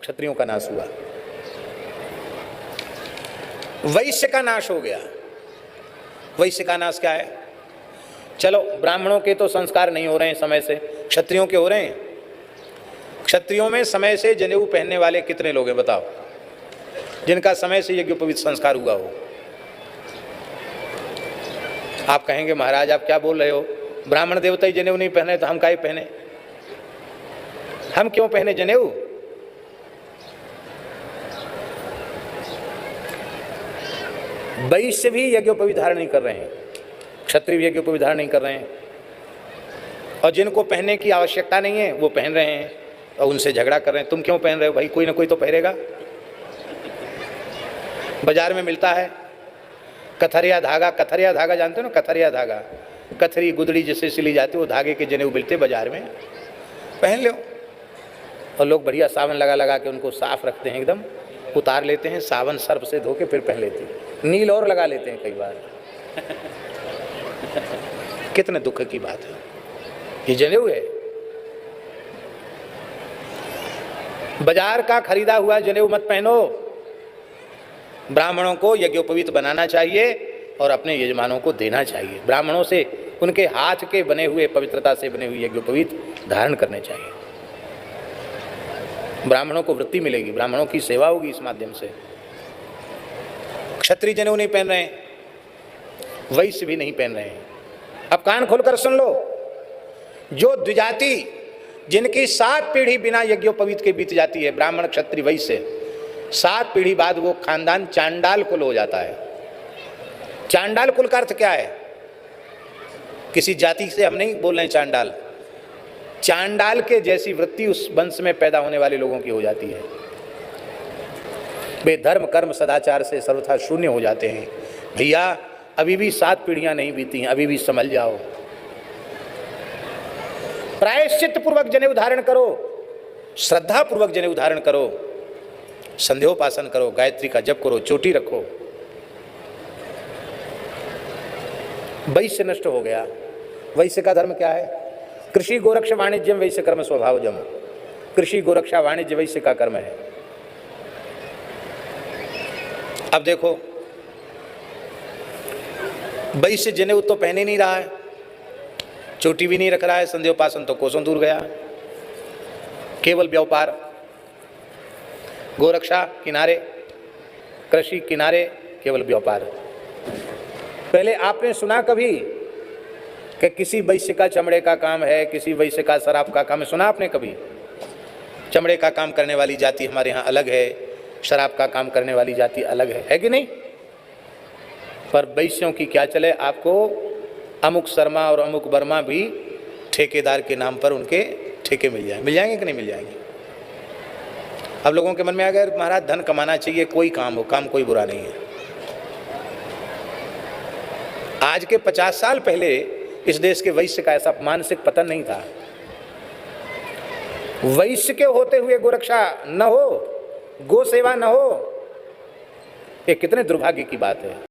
क्षत्रियों का नाश हुआ, वैश्य का नाश हो गया। वैश्य का नाश क्या है? चलो ब्राह्मणों के तो संस्कार नहीं हो रहे हैं समय से, क्षत्रियों के हो रहे हैं। क्षत्रियों में समय से जनेऊ पहनने वाले कितने लोग हैं बताओ, जिनका समय से यज्ञोपवीत संस्कार हुआ हो? आप कहेंगे महाराज आप क्या बोल रहे हो, ब्राह्मण देवता ही जनेऊ नहीं पहने तो हम काहे पहने? हम क्यों पहने जनेऊ? वैश्य भी यज्ञोपवीत धारण नहीं कर रहे हैं, क्षत्रिय भी यज्ञोपवीत धारण नहीं कर रहे हैं, और जिनको पहनने की आवश्यकता नहीं है वो पहन रहे हैं और उनसे झगड़ा कर रहे हैं। तुम क्यों पहन रहे हो भाई? कोई ना कोई तो पहनेगा। बाजार में मिलता है कथरिया धागा, कथरिया धागा जानते हो ना? कथरिया धागा, कथरी गुदड़ी जिससे सिली जाती है वो धागे के जनेऊ मिलते बाजार में, पहन लो। और लोग बढ़िया साबुन लगा लगा के उनको साफ रखते हैं, एकदम उतार लेते हैं, साबुन सर्फ से धो के फिर पहन लेते हैं, नील और लगा लेते हैं कई बार। कितने दुख की बात है, ये जनेऊ है। बाजार का खरीदा हुआ जनेऊ मत पहनो। ब्राह्मणों को यज्ञोपवीत बनाना चाहिए और अपने यजमानों को देना चाहिए। ब्राह्मणों से उनके हाथ के बने हुए, पवित्रता से बने हुए यज्ञोपवीत धारण करने चाहिए। ब्राह्मणों को वृत्ति मिलेगी, ब्राह्मणों की सेवा होगी इस माध्यम से। क्षत्रिय जनेऊ नहीं पहन रहे हैं, वैश्य भी नहीं पहन रहे हैं। अब कान खोलकर सुन लो, जो द्विजाति जिनकी 7 पीढ़ी बिना यज्ञोपवीत के बीत जाती है, ब्राह्मण क्षत्रिय वैश्य, 7 पीढ़ी बाद वो खानदान चांडाल कुल हो जाता है। चांडाल कुल का अर्थ क्या है? किसी जाति से हम नहीं बोल रहे हैं चांडाल, चांडाल के जैसी वृत्ति उस वंश में पैदा होने वाले लोगों की हो जाती है। वे धर्म कर्म सदाचार से सर्वथा शून्य हो जाते हैं। भैया अभी भी 7 पीढ़ियां नहीं बीती हैं, अभी भी संभल जाओ। प्रायश्चित पूर्वक जनेऊ धारण करो, श्रद्धा पूर्वक जनेऊ धारण करो, संध्योपासन करो, गायत्री का जप करो, चोटी रखो। वैश्य नष्ट हो गया। वैश्य का धर्म क्या है? कृषि गोरक्ष वाणिज्यम वैश्य कर्म स्वभावजम। कृषि गोरक्षा वाणिज्य वैश्य का कर्म है। अब देखो, वैश्य जनेऊ तो पहने नहीं रहा है, चोटी भी नहीं रख रहा है, संध्योपासन तो कोसों दूर गया, केवल व्यापार, गोरक्षा किनारे, कृषि किनारे, केवल व्यापार। पहले आपने सुना कभी कि किसी वैश्य का चमड़े का काम है, किसी वैश्य का शराब का काम है? सुना आपने कभी? चमड़े का काम करने वाली जाति हमारे यहाँ अलग है, शराब का काम करने वाली जाति अलग है कि नहीं? पर वैश्यों की क्या चले, आपको अमुक शर्मा और अमुक वर्मा भी ठेकेदार के नाम पर उनके ठेके मिल जाएंगे कि नहीं मिल जाएंगे? अब लोगों के मन में आ गया महाराज धन कमाना चाहिए, कोई काम हो, काम कोई बुरा नहीं है। आज के 50 साल पहले इस देश के वैश्य का ऐसा मानसिक पतन नहीं था। वैश्य के होते हुए गोरक्षा न हो, गो सेवा न हो, ये कितने दुर्भाग्य की बात है।